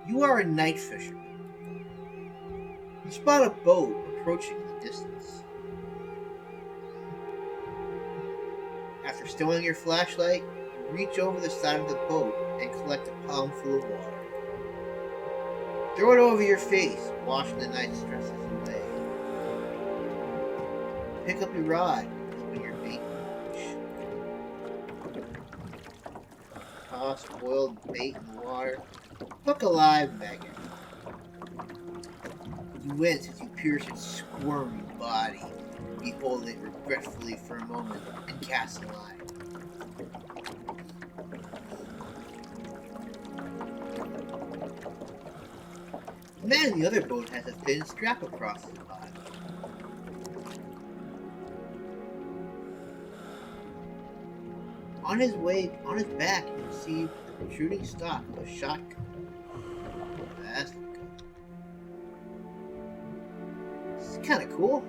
You are a night fisherman. You spot a boat approaching in the distance. After stowing your flashlight, you reach over the side of the boat and collect a palmful of water. Throw it over your face, washing the night stresses away. Pick up your rod and open your bait pouch. Toss boiled bait in the water. Hook a live maggot. You wince as you pierce its squirmy body. Behold it regretfully for a moment and cast a line. The man in the other boat has a thin strap across his body. On his back, you can see the protruding stock of a shotgun. That's good. This is kind of cool.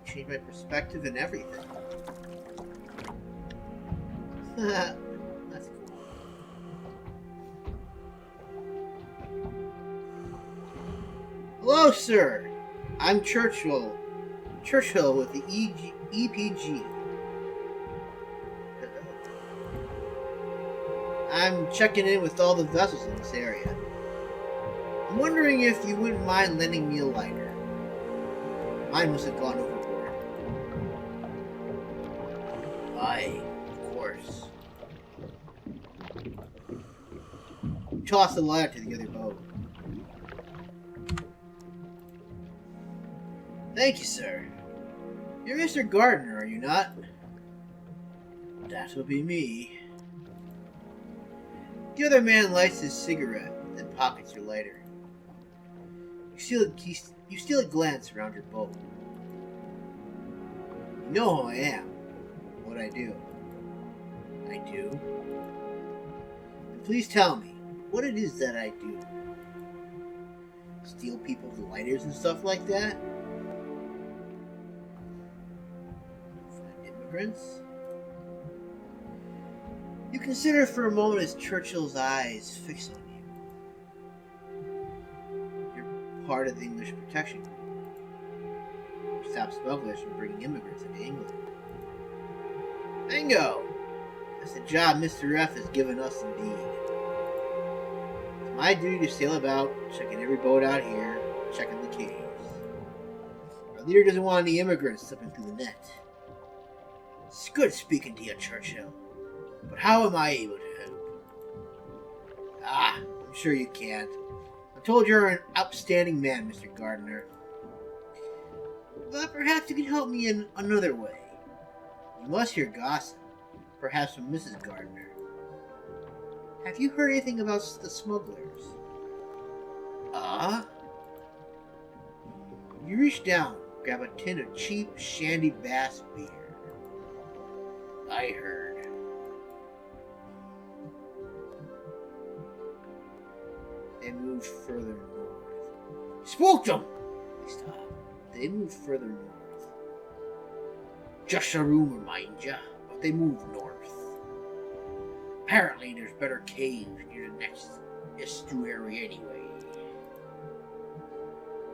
Changed my perspective and everything. That's cool. Hello, sir. I'm Churchill with the EPG. I'm checking in with all the vessels in this area. I'm wondering if you wouldn't mind lending me a lighter. Mine must have gone overboard. Aye, of course. Toss the lighter to the other boat. Thank you, sir. You're Mr. Gardner, are you not? That will be me. The other man lights his cigarette, then pockets your lighter. You steal a glance around your boat. You know who I am, what I do. I do. And please tell me what it is that I do. Steal people's lighters and stuff like that? Find immigrants? You consider for a moment as Churchill's eyes fix on you. You're part of the English Protection Group. You stop smugglers from bringing immigrants into England. Bingo! That's the job Mr. F has given us indeed. It's my duty to sail about, checking every boat out here, checking the quays. Our leader doesn't want any immigrants slipping through the net. It's good speaking to you, Churchill. But how am I able to help? I'm sure you can't. I'm told you're an upstanding man, Mr. Gardner. But perhaps you can help me in another way. You must hear gossip, perhaps from Mrs. Gardner. Have you heard anything about the smugglers? You reach down, grab a tin of cheap Shandy Bass beer. I heard. They moved further north. Spooked them! They stopped. They moved further north. Just a rumor, mind ya, but they moved north. Apparently there's better caves near the next estuary anyway.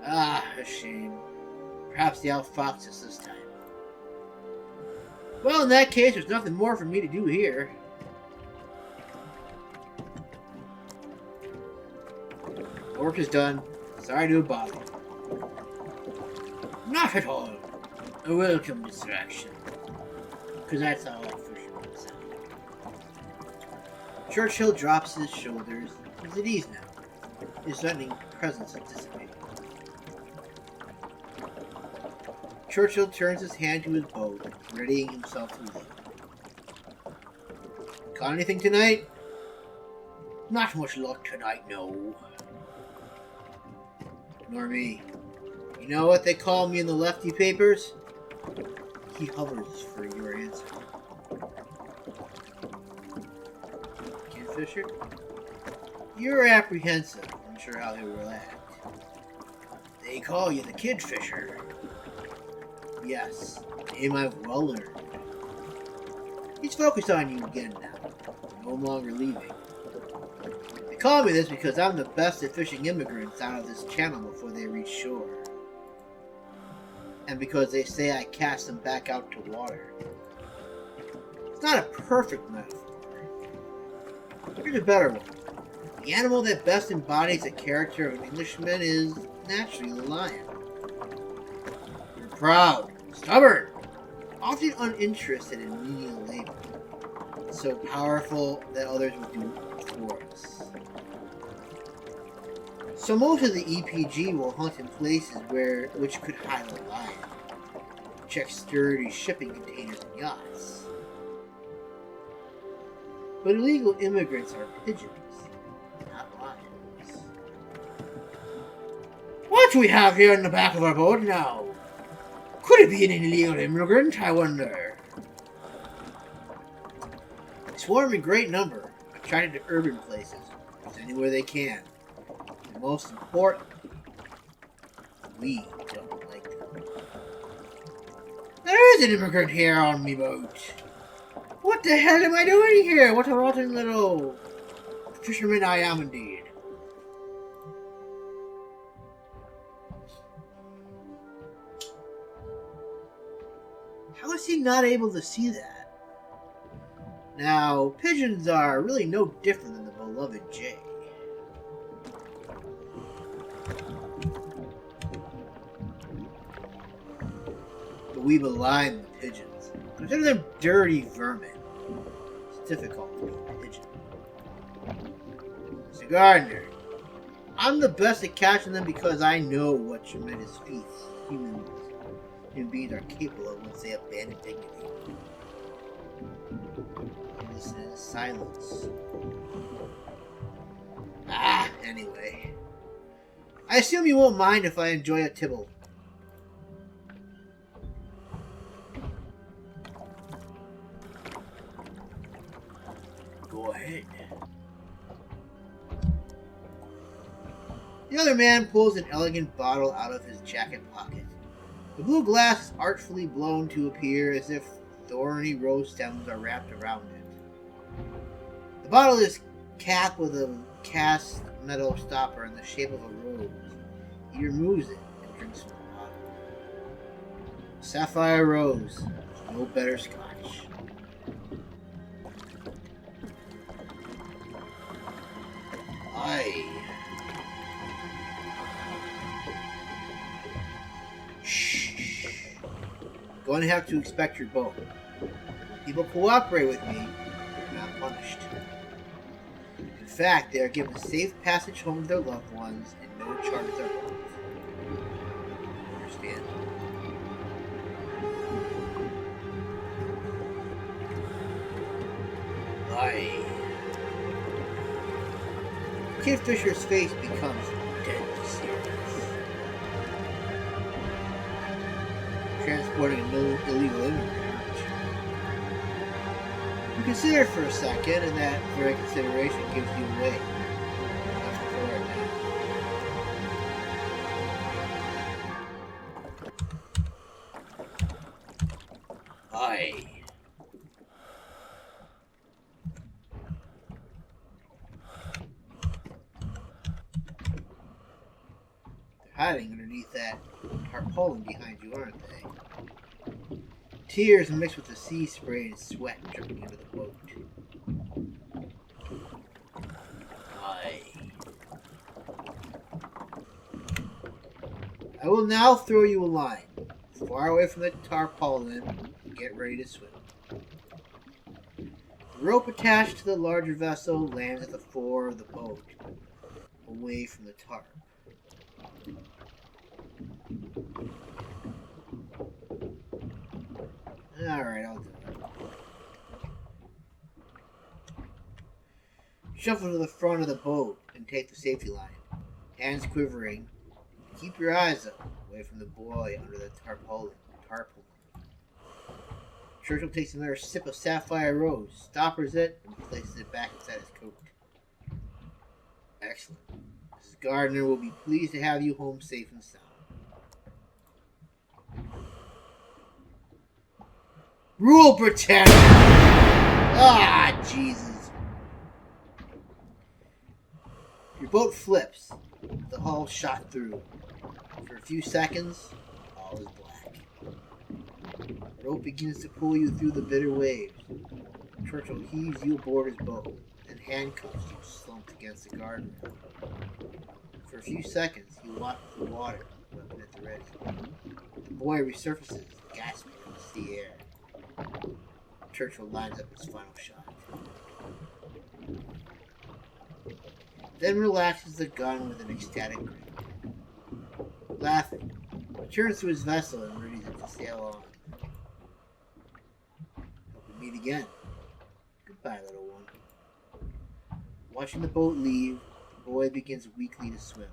A shame. Perhaps they outfoxed us this time. Well, in that case, there's nothing more for me to do here. Work is done. Sorry to bother you. Not at all. A welcome distraction. Because that's how all fishermen sound. Churchill drops his shoulders. He's at ease now. His threatening presence anticipated. Churchill turns his hand to his boat, readying himself to leave. Caught anything tonight? Not much luck tonight, no. Nor me. You know what they call me in the lefty papers? He hovers for your answer. Kingfisher? You're apprehensive. I'm sure how they will act. They call you the Kid Fisher. Yes, a name I've well learned. He's focused on you again now. No longer leaving. They call me this because I'm the best at fishing immigrants out of this channel before they reach shore. And because they say I cast them back out to water. It's not a perfect metaphor. Here's a better one. The animal that best embodies the character of an Englishman is naturally the lion. They're proud, stubborn, often uninterested in menial labor. So powerful that others would do it for us. So most of the EPG will hunt in places which could hide a lion. Check sturdy shipping containers and yachts. But illegal immigrants are pigeons, not lions. What do we have here in the back of our boat now? Could it be an illegal immigrant, I wonder? They swarm in great number, attracted to urban places, anywhere they can. And most important, we don't like them. There is an immigrant here on me boat. What the hell am I doing here? What a rotten little fisherman I am indeed. How is he not able to see that? Now, pigeons are really no different than the beloved jay. But we malign the pigeons. Consider them dirty vermin. It's difficult to be a pigeon. Mr. Gardner, I'm the best at catching them because I know what tremendous feats human beings are capable of once they abandon dignity. And listen in silence. Anyway. I assume you won't mind if I enjoy a tibble. Go ahead. The other man pulls an elegant bottle out of his jacket pocket. The blue glass is artfully blown to appear as if thorny rose stems are wrapped around it. The bottle is capped with a cast metal stopper in the shape of a rose. He removes it and drinks from the bottle. Sapphire rose. No better scotch. Aye. Shh. Going to have to inspect your boat. People cooperate with me, they're not punished. In fact, they are given safe passage home to their loved ones and no charges are brought. Understand? Aye. Kid Fisher's face becomes deadly serious. Transporting an illegal immigrant, aren't you? You consider it for a second, and that very consideration gives you away. That's for right now. Aye. Hiding underneath that tarpaulin behind you, aren't they? Tears mixed with the sea spray and sweat dripping into the boat. Aye. I will now throw you a line, far away from the tarpaulin, and get ready to swim. The rope attached to the larger vessel lands at the fore of the boat, away from the tarp. Alright, I'll do it. Shuffle to the front of the boat and take the safety line. Hands quivering. Keep your eyes up, away from the boy under the tarpaulin. Churchill takes another sip of sapphire rose, stoppers it, and places it back inside his coat. Excellent. Mrs. Gardner will be pleased to have you home safe and sound. Rule Britannia! Ah, Jesus. Your boat flips, the hull shot through. For a few seconds, all is black. The rope begins to pull you through the bitter waves. Churchill heaves you aboard his boat and handcuffs you slumped against the guardrail. For a few seconds, he watches the water, weapon at the ready. The boy resurfaces, gasping in the sea air. Churchill lines up his final shot. Then relaxes the gun with an ecstatic grin. Laughing, he turns to his vessel and readies it to sail on. Hope we meet again. Goodbye, little one. Watching the boat leave, the boy begins weakly to swim.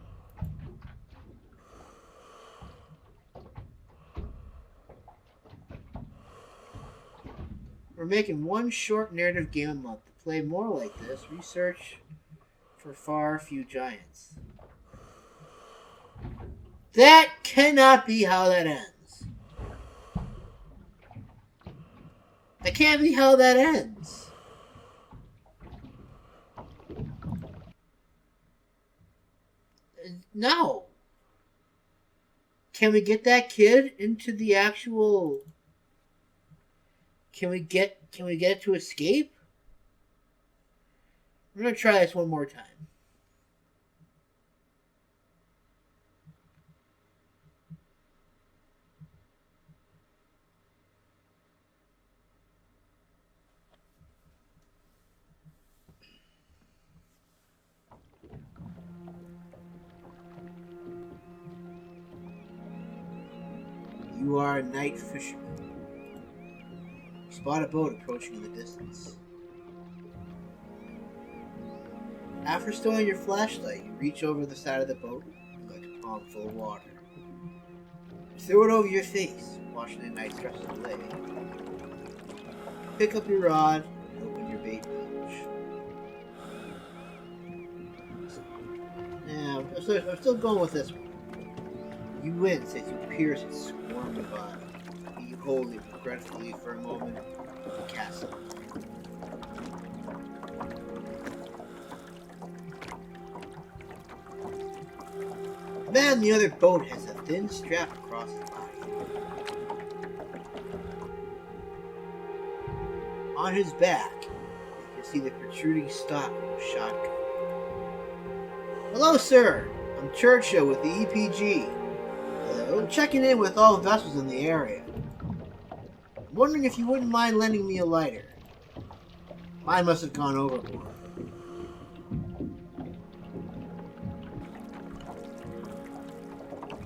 We're making one short narrative game a month. To play more like this, research for far few giants. That cannot be how that ends. That can't be how that ends. No. Can we get that kid into the actual... Can we get it to escape? We're going to try this one more time. You are a night fisherman. You spot a boat approaching in the distance. After stowing your flashlight, you reach over the side of the boat and collect a palm full of water. You throw it over your face, watching the night stretch away. Pick up your rod and open your bait pouch. Now, I'm still going with this one. You wince as you pierce its squirmy body. You hold it regretfully for a moment and cast it. The man in the other boat has a thin strap across his body. On his back, you can see the protruding stock of a shotgun. Hello, sir. I'm Churchill with the EPG. I'm checking in with all vessels in the area. I'm wondering if you wouldn't mind lending me a lighter. Mine must have gone overboard.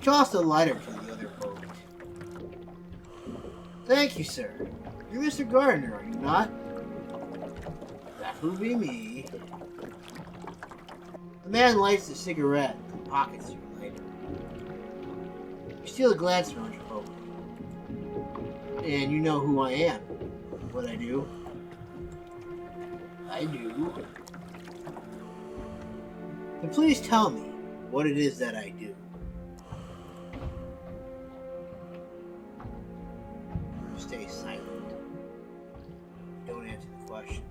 Toss the lighter to the other boat. Thank you, sir. You're Mr. Gardner, are you not? That would be me. The man lights a cigarette and pockets your lighter. You steal a glance around your boat. And you know who I am. What I do. I do. Then please tell me what it is that I do. Stay silent. Don't answer the question.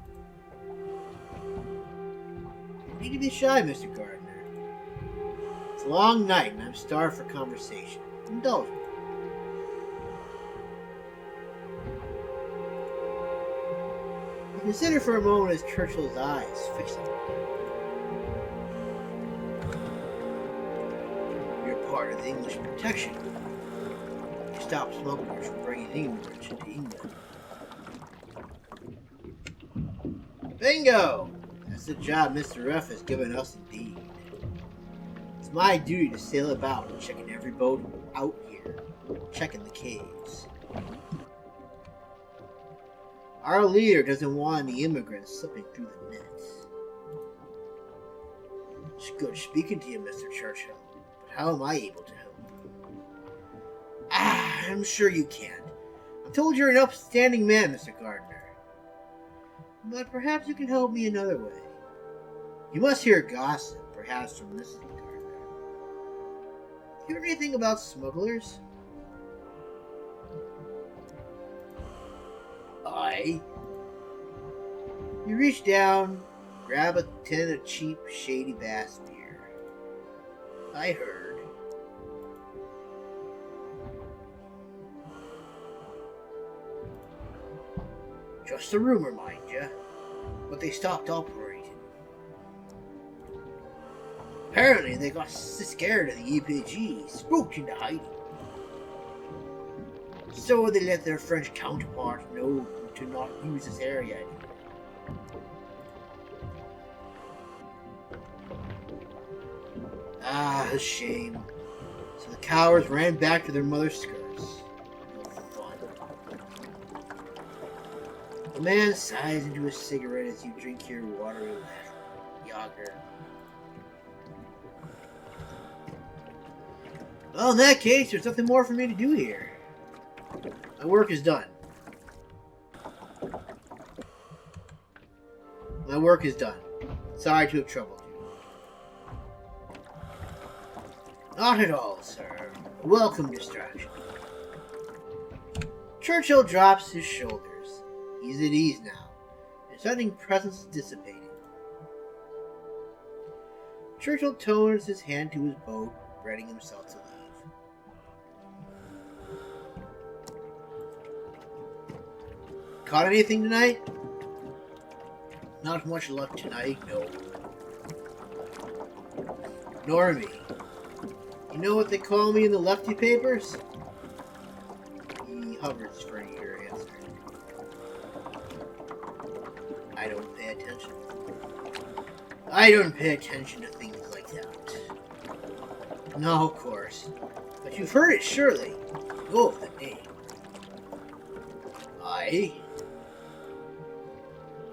You need to be shy, Mr. Gardner. It's a long night and I'm starved for conversation. Indulge me. You consider for a moment as Churchill's eyes fix on you. You're part of the English protection. You stop smugglers from bringing English into England. Bingo! That's the job Mr. F has given us indeed. It's my duty to sail about, checking every boat out here, checking the caves. Our leader doesn't want any immigrants slipping through the nets. It's good speaking to you, Mr. Churchill, but how am I able to help? I'm sure you can't. I'm told you're an upstanding man, Mr. Gardner. But perhaps you can help me another way. You must hear gossip, perhaps from Mrs. Gardner. You hear anything about smugglers? Aye. You reach down Grab a tin of cheap, shady bass beer. I heard. Just a rumor, mind ya. But they stopped operating. Apparently, they got scared of the EPG, spooked into hiding. So they let their French counterparts know to not use this area anymore. Ah, a shame. So the cowards ran back to their mother's skirts. No fun. The man sighs into a cigarette as you drink your watery lager. Well, in that case, there's nothing more for me to do here. My work is done. My work is done. Sorry to have troubled you. Not at all, sir. A welcome distraction. Churchill drops his shoulders. He's at ease now. His threatening presence is dissipating. Churchill turns his hand to his boat, readying himself to leave. Caught anything tonight? Not much luck tonight, no. Nor me. You know what they call me in the lefty papers? He hovers for an eager answer. I don't pay attention. I don't pay attention to things like that. No, of course. But you've heard it, surely. Oh, the name. Aye.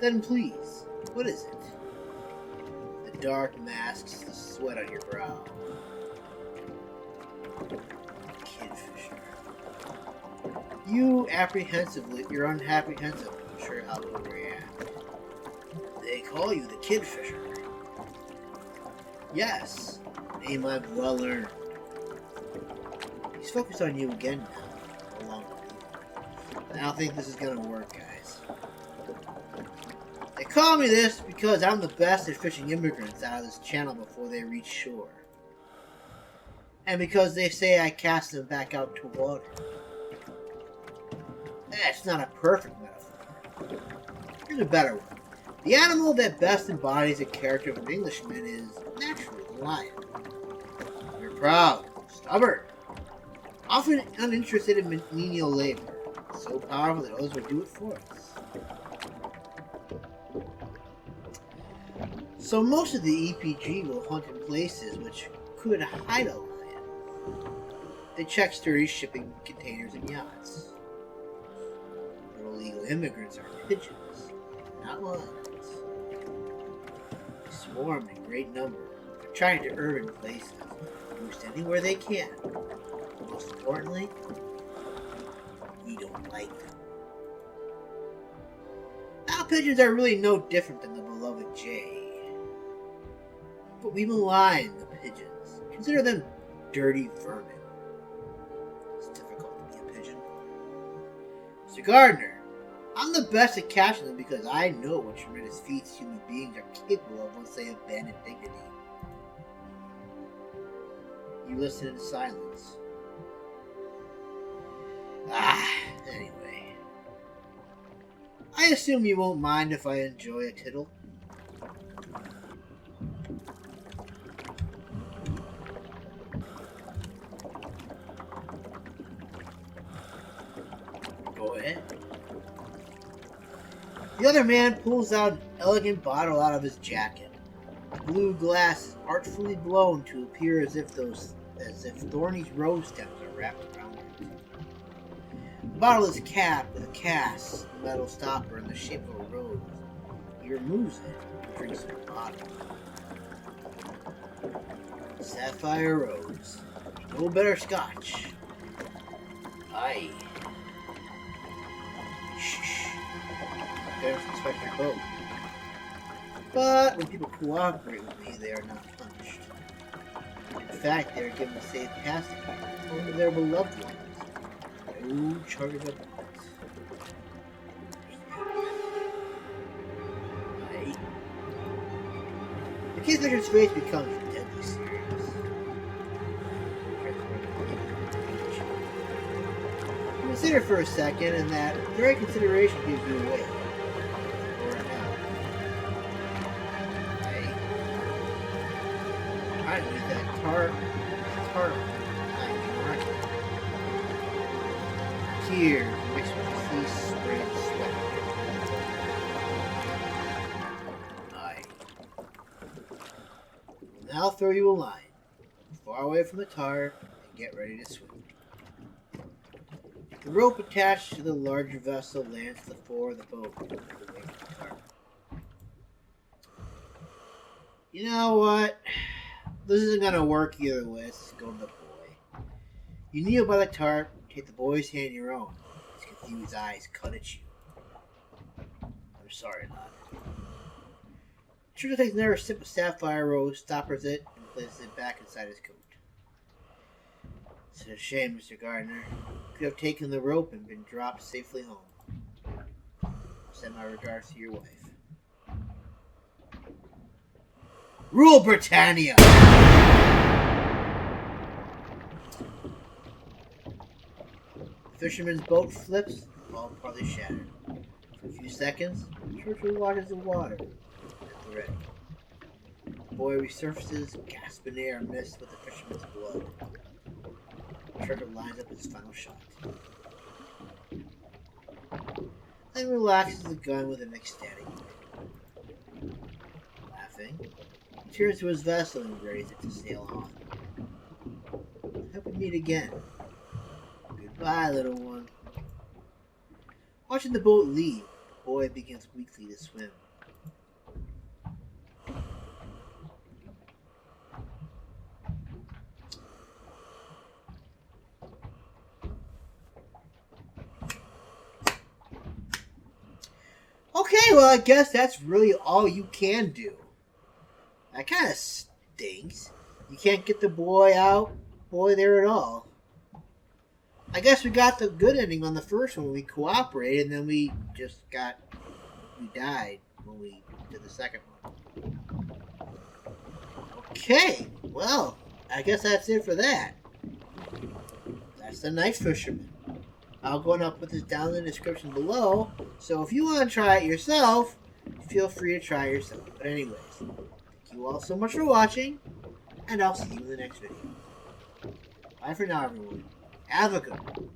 Then please, what is it? The dark masks the sweat on your brow. Kidfisher. You're unapprehensive, I'm sure how to react. They call you the Kidfisher. Yes, name I've well earned. He's focused on you again now, along with you. I don't think this is gonna work, guys. They call me this because I'm the best at fishing immigrants out of this channel before they reach shore. And because they say I cast them back out to water. That's not a perfect metaphor. Here's a better one. The animal that best embodies the character of an Englishman is naturally the lion. We're proud, stubborn, often uninterested in menial labor, so powerful that others would do it for us. So most of the EPG will hunt in places which could hide a lion. They check sturdy shipping containers and yachts. But illegal immigrants are pigeons, not lions. They swarm in great number, trying to urban places, boost anywhere they can. Most importantly, we don't like them. Now pigeons are really no different than the beloved jay. But we malign the pigeons. Consider them dirty vermin. It's difficult to be a pigeon. Mr. Gardner, I'm the best at catching them because I know what tremendous feats human beings are capable of once they abandon dignity. You listen in silence. Anyway. I assume you won't mind if I enjoy a tittle. Go ahead. The other man pulls out an elegant bottle out of his jacket. The blue glass is artfully blown to appear as if thorny rose stems are wrapped around it. The bottle is capped with a cast metal stopper in the shape of a rose. He removes it and drinks from the bottle. Sapphire rose. No better scotch. Aye. Shh. There's Inspector Boat. But when people cooperate with me, they are not punished. In fact, they are given safe passage home to their beloved ones. No charges of bullets. Aye. Kid Fisher's face becomes deadly serious. Consider for a second, and that very consideration gives you away. Or now. Hey. I need that tart. Tears mixed with sea sprayed sweat. Aye. Now I'll throw you a line, far away from the tar, and get ready to swim. The rope attached to the larger vessel lands to the fore of the boat. You know what? This isn't gonna work either way. Let's go to the boy. You kneel by the tarp, take the boy's hand in your own. His confused eyes cut at you. I'm sorry, lad. Trigger takes another sip of sapphire rose, stoppers it, and places it back inside his coat. It's a shame, Mr. Gardner. You could have taken the rope and been dropped safely home. Send my regards to your wife. Rule Britannia! The fisherman's boat flips, all partly shattered. For a few seconds, Churchill watches the water at the ready. The boy resurfaces, gasping air mist with the fisherman's blood. Churchill lines up his final shot. Then relaxes the gun with an ecstatic grin. Laughing, he turns to his vessel and raises it to sail on. Hope we meet again. Goodbye, little one. Watching the boat leave, the boy begins weakly to swim. Okay, well, I guess that's really all you can do. That kind of stinks. You can't get the boy there at all. I guess we got the good ending on the first one. We cooperated, and then we died when we did the second one. Okay, well, I guess that's it for that. That's the Night Fisherman. I'll go and put this down in the description below, so if you want to try it yourself, feel free to try it yourself. But anyways, thank you all so much for watching, and I'll see you in the next video. Bye for now, everyone. Have a good one.